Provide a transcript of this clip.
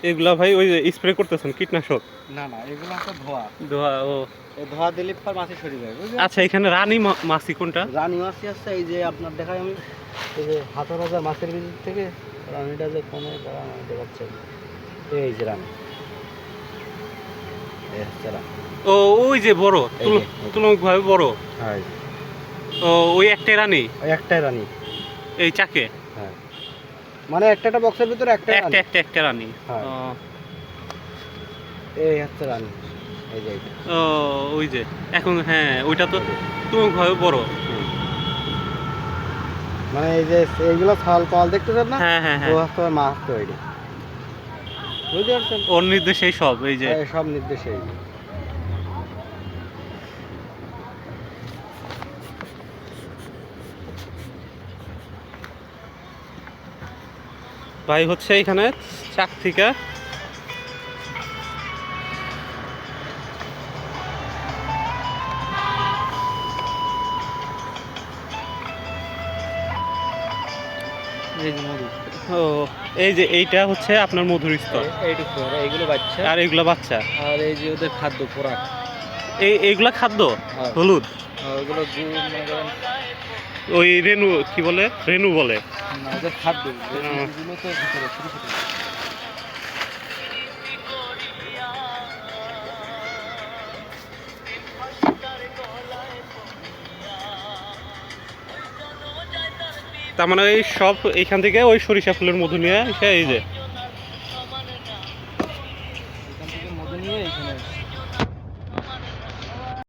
এগুলা ভাই ওই যে স্প্রে করতেছেন কীটনাশক? না না, এগুলো হচ্ছে ধোয়া। ধোয়া ও। এই ধোয়া দিলে পর মাছি সরে যায়, বুঝলেন? আচ্ছা, এখানে রানী মাছি কোনটা? রানী মাছি আছে, এই যে আপনার দেখাই আমি, এই যে হাজার হাজার মাছের ভিতর থেকে রানীটা যে কোনে তারা দেখাচ্ছে, এই যে রানী, এই হচ্ছে রানী। ও ওই যে বড়, এই যে, তুলনামূলকভাবে বড়। হ্যাঁ এই যে। ও ওই একটাই রানী ওই একটাই রানী। এই চাকে? হ্যাঁ, মানে একটা বক্সের ভিতরে একটাই রানী। একটা রানী। হ্যাঁ। ও এই হচ্ছে রানী, এই যে এইটা। ও ওই যে এখন, হ্যাঁ ওইটা তো তুলনামূলকভাবে বড়। হুম। মানে এই যে এইগুলো ছাল পাল দেখতেছেন না? হ্যাঁ হ্যাঁ ও হ্যাঁ, হচ্ছে মাছ তৈরি, বুঝতে পারছেন? ওর নির্দেশেই সব এই যে। এই সব নির্দেশে। ভাই হচ্ছে এখানে চাক থেকে এই যে মধু, ও এই যে এইটা হচ্ছে আপনার মধুর স্তর, এইটুকু এইগুলো বাচ্চা, আর এইগুলা বাচ্চা। আর এই যে ওদের খাদ্য পোড়াক। এইগুলা খাদ্য হ্যাঁ। হলুদ। ওগুলো মনে করেন, ওই রেনু কি বলে, রেনু বলে। না ওদের খাদ্য, এগুলো তো ভিতরে ছোট ছোট। তার মানে এই সব এইখান থেকে ওই সরিষা ফুলের মধু নিয়ে এসে এই যে